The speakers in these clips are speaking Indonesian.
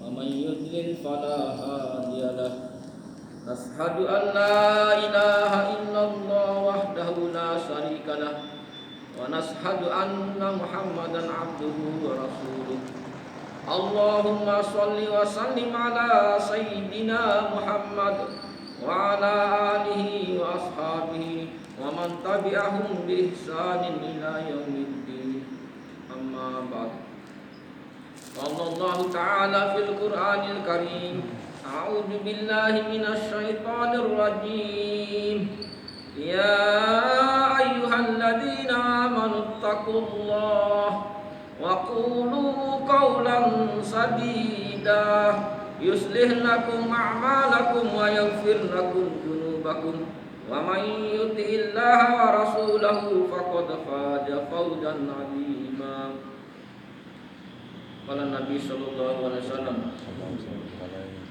ومن يضلل فلا هادي له أشهد أن لا إله إلا الله وحده لا شريك له ونشهد أن محمدا عبده ورسوله اللهم صل وسلم على سيدنا محمد وعلى آله وأصحابه ومن تبعهم بإحسان إلى يوم الدين أما بعد قال الله تعالى في القرآن الكريم أعوذ بالله من الشيطان الرجيم يا أيها الذين آمنوا اتقوا الله وقولوا قولا سديدا يصلح لكم أعمالكم ويغفر لكم ذنوبكم ومن يطع الله ورسوله فقد فاز فوزا عظيما قال النبي صلى الله عليه وسلم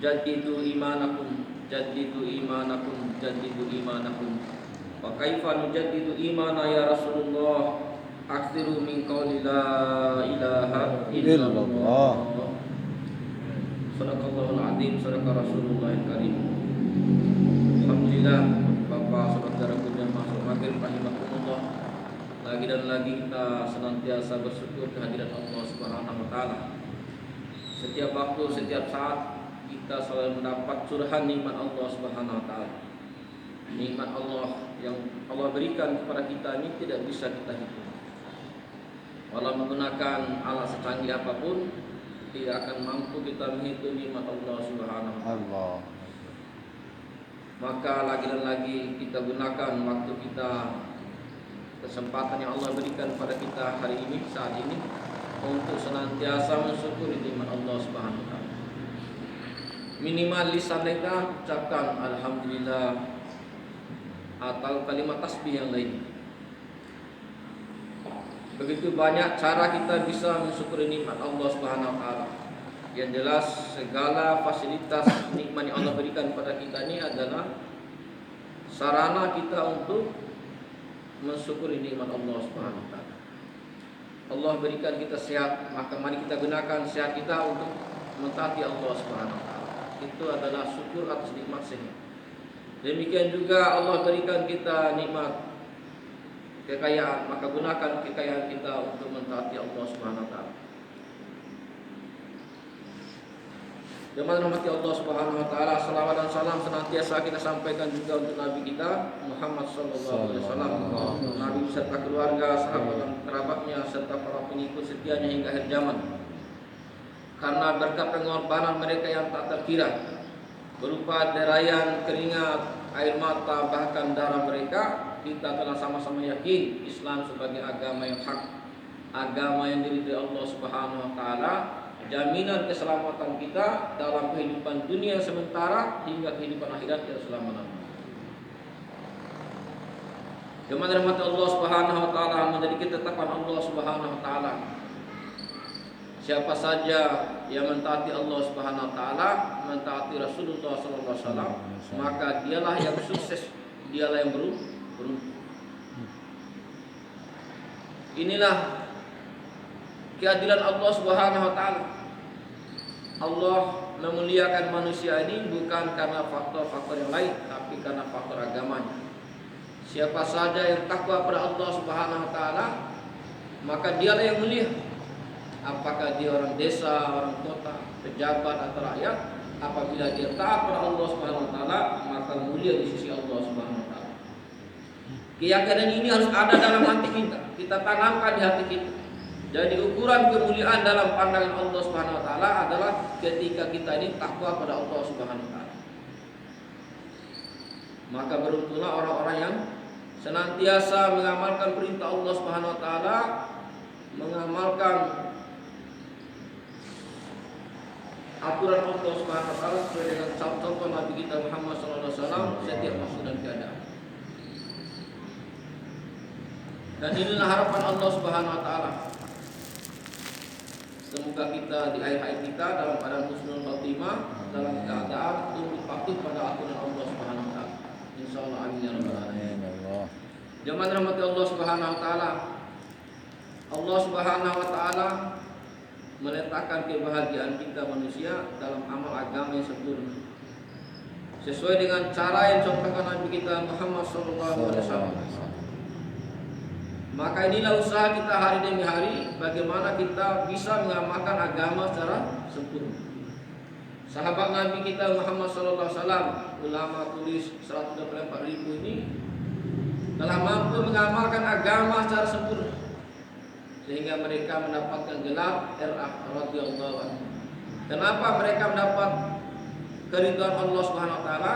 جددوا إيمانكم جددوا إيمانكم جددوا إيمانكم وكيف نجدد إيمانا يا رسول الله أكثروا من قول لا إله إلا الله Sadaqallahul Azim, sadaqah Rasulullah Karim. Alhamdulillah, Bapak saudaraku yang masuk maghrib rahimakumullah. Lagi dan lagi kita senantiasa bersyukur kehadiran Allah Subhanahu wa taala. Setiap waktu, setiap saat kita selalu mendapat curahan nikmat Allah Subhanahu wa taala. Nikmat Allah yang Allah berikan kepada kita ini tidak bisa kita hitung. Walau menggunakan alat secanggih apapun, tidak akan mampu kita menghitung nikmat Allah Subhanahu wa taala. Maka lagi dan lagi kita gunakan waktu kita, kesempatan yang Allah berikan pada kita hari ini, saat ini, untuk senantiasa mensyukuri nikmat Allah Subhanahu wa taala. Minimal lisan kita ucapkan alhamdulillah atau kalimat tasbih yang lain. Begitu banyak cara kita bisa mensyukuri nikmat Allah Subhanahu wa taala. Yang jelas segala fasilitas nikmat yang Allah berikan kepada kita ini adalah sarana kita untuk mensyukuri nikmat Allah Subhanahu wa taala. Allah berikan kita sehat, maka mari kita gunakan sehat kita untuk mentaati Allah Subhanahu wa taala. Itu adalah syukur atas nikmat sehat. Demikian juga Allah berikan kita nikmat kekayaan, maka gunakan kekayaan kita untuk mentaati Allah Subhanahu wa taala. Jemaah rahmati Allah Subhanahu wa taala, salawat dan salam senantiasa kita sampaikan juga untuk Nabi kita Muhammad sallallahu alaihi wasallam, Nabi beserta keluarga, sahabat dan kerabatnya serta para pengikut setianya hingga akhir zaman. Karena berkat pengorbanan mereka yang tak terkira berupa derayan keringat, air mata, bahkan darah mereka, kita telah sama-sama yakin Islam sebagai agama yang hak, agama yang diridhai Allah Subhanahu wa taala, jaminan keselamatan kita dalam kehidupan dunia sementara hingga kehidupan akhirat yang selama-lamanya. Jemaah rahmat Allah Subhanahu wa taala, menjadi ketetapan Allah Subhanahu wa taala. Siapa saja yang mentaati Allah Subhanahu wa taala, mentaati Rasulullah sallallahu alaihi wasallam, maka dialah yang sukses, dialah yang beruntung. Inilah keadilan Allah Subhanahu wa taala. Allah memuliakan manusia ini bukan karena faktor-faktor yang lain, tapi karena faktor agamanya. Siapa saja yang takwa pada Allah Subhanahu wa taala, maka dialah yang mulia. Apakah dia orang desa, orang kota, pejabat atau rakyat, apabila dia taat pada Allah Subhanahu wa taala, maka mulia di sisi Allah Subhanahu wa taala. Keyakinan ini harus ada dalam hati kita. Kita tanamkan di hati kita. Jadi ukuran kemuliaan dalam pandangan Allah Subhanahu wa taala adalah ketika kita ini takwa pada Allah Subhanahu wa taala. Maka beruntunglah orang-orang yang senantiasa mengamalkan perintah Allah Subhanahu wa taala, mengamalkan aturan Allah Subhanahu wa taala sesuai dengan contoh Nabi kita Muhammad sallallahu alaihi wasallam setiap waktu dan keadaan. Dan inilah harapan Allah Subhanahu wa taala. Semoga kita di akhir hayat kita dalam keadaan husnul khatimah, dalam keadaan tunduk patuh pada aturan Allah Subhanahu wa taala. Insyaallah amin ya rabbal alamin. Jemaah rahmati Allah Subhanahu wa taala. Allah Subhanahu wa taala meletakkan kebahagiaan kita manusia dalam amal agama yang sempurna, sesuai dengan cara yang contohkan Nabi kita Muhammad SAW. Maka inilah usaha kita hari demi hari, bagaimana kita bisa mengamalkan agama secara sempurna. Sahabat Nabi kita Muhammad SAW, ulama tulis 184.000 ini telah mampu mengamalkan agama secara sempurna, sehingga mereka mendapatkan gelar RA radhiyallahu anhu. Kenapa mereka mendapat keridhaan Allah Subhanahu wa taala?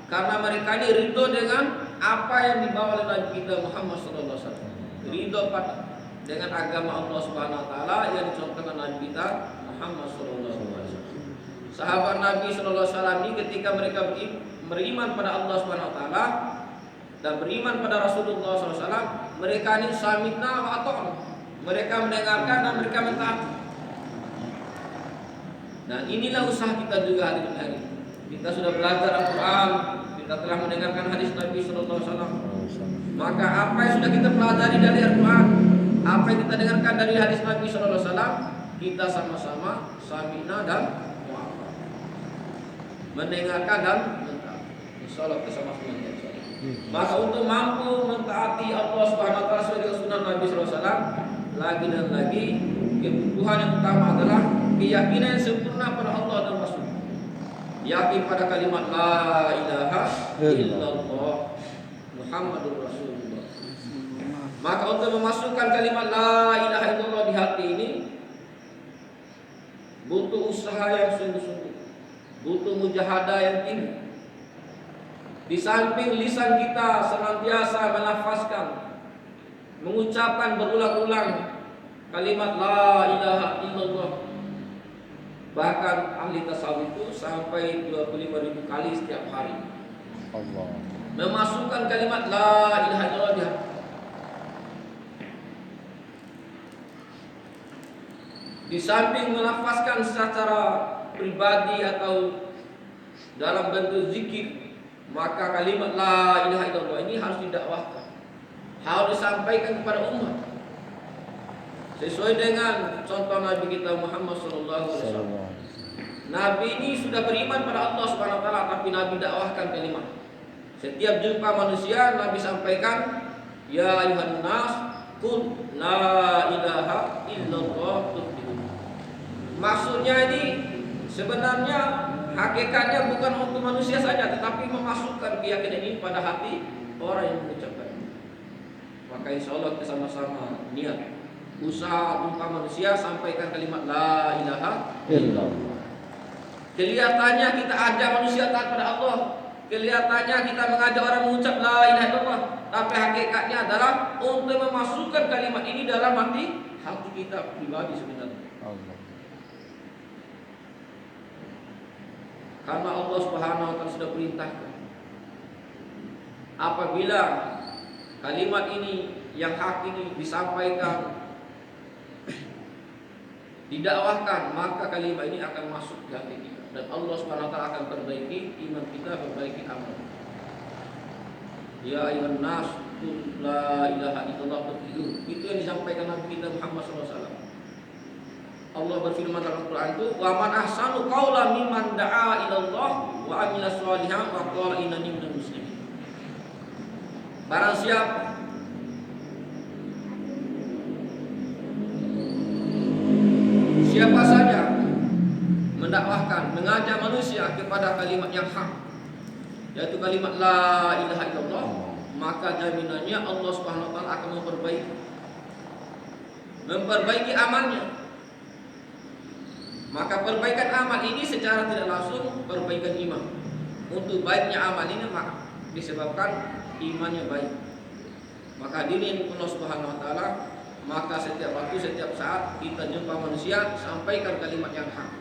Karena mereka ini ridho dengan apa yang dibawa oleh Nabi kita Muhammad sallallahu alaihi wasallam. Ridho dengan agama Allah Subhanahu wa taala yang dicontohkan Nabi kita Muhammad sallallahu alaihi wasallam. Sahabat Nabi sallallahu alaihi wasallam ini ketika mereka beriman pada Allah Subhanahu wa taala dan beriman pada Rasulullah sallallahu alaihi wasallam, mereka ini sami'na wa ata'na. Mereka mendengarkan dan mereka mentaati. Nah, inilah usaha kita juga hari ini. Kita sudah belajar Al-Quran, kita telah mendengarkan hadis Nabi Sallallahu Alaihi Wasallam. Maka apa yang sudah kita pelajari dari Al-Quran, apa yang kita dengarkan dari hadis Nabi Sallallahu Alaihi Wasallam, kita sama-sama sami'na dan mu'afa, mendengarkan dan mentaati. Insyaallah kita sama-sama. Maka untuk mampu mentaati Allah Subhanahu Wa Taala sesuai dengan sunnah Nabi Sallallahu Alaihi Wasallam, lagi dan lagi kebutuhan yang utama adalah keyakinan yang sempurna pada Allah dan Rasul. Yakin pada kalimat la ilaha illallah Muhammadur Rasulullah. Maka untuk memasukkan kalimat la ilaha illallah di hati ini butuh usaha yang sungguh-sungguh, butuh mujahadah yang tinggi. Di samping lisan kita senantiasa menafaskan, mengucapkan berulang-ulang kalimat la ilaha illallah. Bahkan ahli tasawuf itu sampai 25.000 kali setiap hari Allah memasukkan kalimat la ilaha illallah di hati. Di samping menafaskan secara pribadi atau dalam bentuk zikir, maka kalimat la ilaha illallah ini harus didakwahkan, harus disampaikan kepada umat sesuai dengan contoh Nabi kita Muhammad sallallahu alaihi wasallam. Nabi ini sudah beriman pada Allah Subhanahu wa taala, tapi Nabi dakwahkan kalimat. Setiap jumpa manusia Nabi sampaikan, ya ayuhan nas qul la ilaha illallah tuflihun. Maksudnya ini sebenarnya hakikatnya bukan untuk manusia saja, tetapi memasukkan keyakinan ini pada hati orang yang mengucapkan. Maka insyaallah kita sama-sama niat usaha jumpa manusia sampaikan kalimat la ilaha illallah. Kelihatannya kita ajak manusia taat pada Allah, kelihatannya kita mengajak orang mengucap la ilaha illallah, tapi hakikatnya adalah untuk memasukkan kalimat ini dalam hati kita pribadi sebenarnya. Allah. Karena Allah Subhanahu wa taala sudah perintahkan, apabila kalimat ini yang hak ini disampaikan, didakwahkan, maka kalimat ini akan masuk ke hati kita dan Allah Subhanahu wa taala akan perbaiki iman kita, perbaiki amal. Ya ayyuhan nas la ilaha illallah tuflihun. Itu yang disampaikan Nabi kita Muhammad SAW. Allah berfirman dalam Al-Quran itu, wa man ahsanu qawlan mimman da'a ilallah wa amila shalihan wa qala innani minal muslimin. Barang siapa saja mendakwahkan, mengajak manusia kepada kalimat yang hak, yaitu kalimat la ilaha illallah, maka jaminannya Allah Subhanahu wa taala akan memperbaiki amalnya. Maka perbaikan amal ini secara tidak langsung perbaikan iman. Untuk baiknya amal ini maka disebabkan imannya baik. Maka hadirin Allah Subhanahu wa taala, maka setiap waktu, setiap saat kita jumpa manusia, sampaikan kalimat yang hak.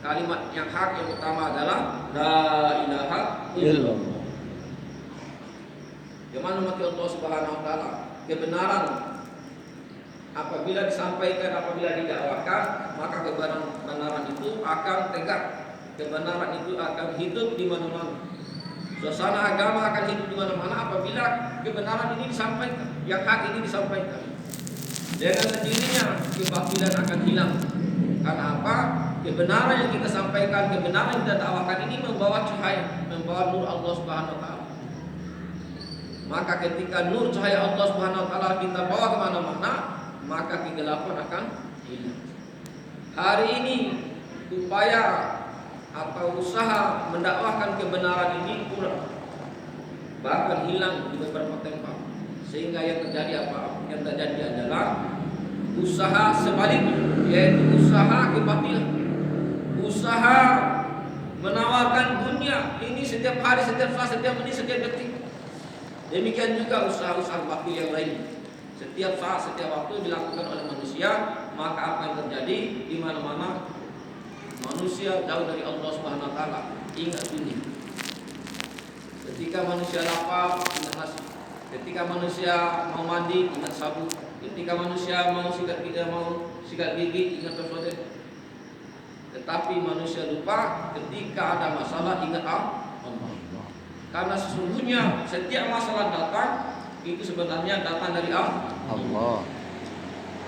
Kalimat yang hak yang utama adalah la ilaha illallah. Gimana umat Allah Subhanahu wa taala, kebenaran apabila disampaikan, apabila didakwahkan, maka kebenaran itu akan tegak. Kebenaran itu akan hidup di mana-mana. Suasana agama akan hidup di mana-mana apabila kebenaran ini disampaikan, yang hak ini disampaikan. Dengan sendirinya kebatilan akan hilang. Karena apa? Kebenaran yang kita sampaikan, kebenaran yang kita dakwakan ini membawa cahaya, membawa nur Allah Subhanahu wa taala. Maka ketika nur cahaya Allah Subhanahu wa taala kita bawa kemana-mana, maka kegelapan akan hilang. Hari ini upaya atau usaha mendakwahkan kebenaran ini kurang, bahkan hilang di beberapa tempat. Sehingga yang terjadi apa? Yang terjadi adalah usaha sebaliknya, yaitu usaha kebatilan, usaha menawarkan dunia ini setiap hari, setiap saat, setiap menit, setiap detik. Demikian juga usaha-usaha batil yang lain. Setiap saat, setiap waktu dilakukan oleh manusia, maka apa yang terjadi di mana-mana manusia jauh dari Allah Subhanahu wa taala. Ingat dunia. Ketika manusia lapar, ingat nasi. Ketika manusia mau mandi, ingat sabun. Ketika manusia mau sikat gigi, ingat bersodet. Tetapi manusia lupa ketika ada masalah, ingat Allah. Karena sesungguhnya setiap masalah datang itu sebenarnya datang dari Allah.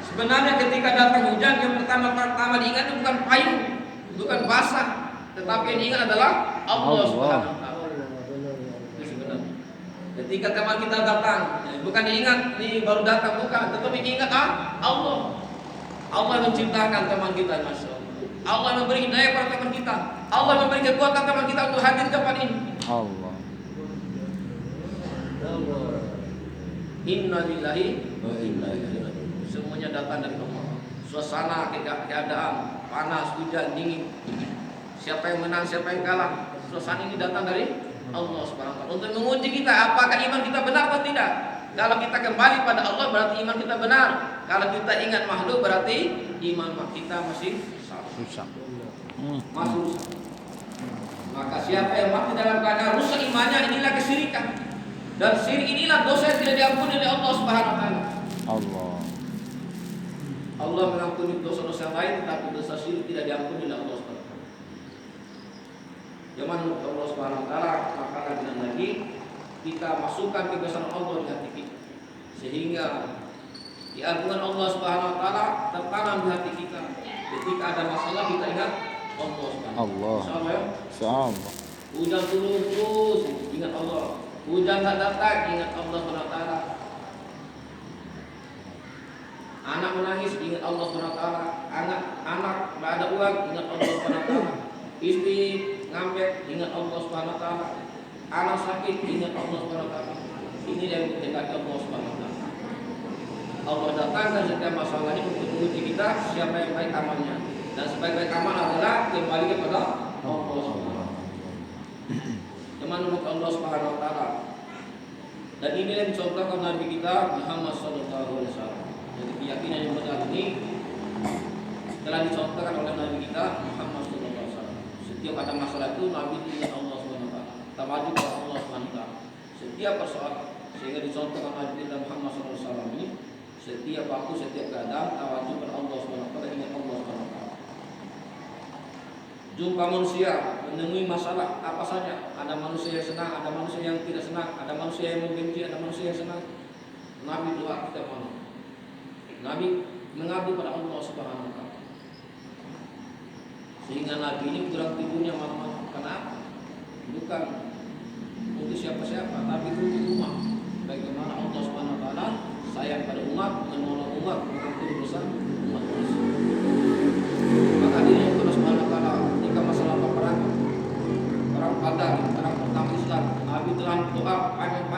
Sebenarnya ketika datang hujan, yang pertama diingat itu bukan payung, bukan basah, tetapi yang diingat adalah Allah Subhanahu wa taala. Itu sebenarnya. Ketika teman kita datang, bukan diingat ini baru datang, bukan, tetapi diingat Allah. Allah menciptakan teman kita, Masya Allah. Allah memberi hidayah pada teman kita. Allah memberi kekuatan teman kita untuk hadir ke tempat ini. Allah. Inna lillahi wa inna ilaihi raji'un. Semuanya datang dari Allah. Suasana, keadaan, panas, hujan, dingin. Siapa yang menang, siapa yang kalah. Suasana ini datang dari Allah Subhanahu wa taala untuk menguji kita apakah iman kita benar atau tidak. Kalau kita kembali pada Allah berarti iman kita benar. Kalau kita ingat makhluk berarti iman kita masih rusak. Masih rusak. Maka siapa yang mati dalam keadaan rusak imannya, inilah kesyirikan. Dan syirik inilah dosa yang tidak diampuni oleh Allah Subhanahu wa taala. Allah mengampuni dosa-dosa lain, tetapi dosa syirik tidak diampuni oleh Allah Subhanahu wa taala. Zaman Allah Subhanahu wa taala, maka lagi kita masukkan kebesaran Allah di hati kita, sehingga keagungan Allah Subhanahu wa taala tertanam di hati kita. Ketika ada masalah kita ingat Allah Subhanahu wa taala. Insyaallah. Hujan turun terus, ingat Allah. Hujan tak datang, ingat Allah Subhanahu wa taala. Anak menangis, ingat Allah Subhanahu wa taala. Anak enggak ada uang, ingat Allah Subhanahu wa taala. Istri ngambek, ingat Allah Subhanahu wa taala. Anak sakit, ingat Allah Subhanahu wa taala. Ini yang dikatakan Allah Subhanahu wa taala. Allah datangkan setiap masalah ini untuk menguji kita siapa yang baik amalnya. Dan sebaik-baik amal adalah kembali kepada Allah Subhanahu wa taala. Menurut Allah Subhanahu wa taala. Dan ini yang dicontohkan Nabi kita Muhammad sallallahu alaihi wasallam. Jadi keyakinan yang benar ini telah dicontohkan oleh Nabi kita Muhammad sallallahu alaihi wasallam. Setiap ada masalah itu Nabi ingat Allah Subhanahu wa taala. Tawajud kepada Allah Subhanahu wa taala. Setiap persoalan sehingga dicontohkan Nabi kita Muhammad sallallahu alaihi wasallam ini setiap waktu, setiap keadaan tawajud kepada Allah Subhanahu wa taala, ingat Allah Subhanahu wa taala. Jumpa manusia menemui masalah apa saja, ada manusia yang senang, ada manusia yang tidak senang, ada manusia yang membenci, ada manusia yang senang. Nabi doa kita mana? Nabi mengabdi pada Allah Subhanahu wa taala. Sehingga Nabi ini kurang tidurnya malam-malam. Kenapa? Bukan untuk siapa-siapa, tapi untuk umat. Bagaimana Allah Subhanahu wa taala sayang pada umat, menolong umat, mengampuni dosa umat manusia. Maka diri Allah Subhanahu wa taala jika masalah perang Badar, perang pertama Islam, Nabi telah doa panjang-panjang.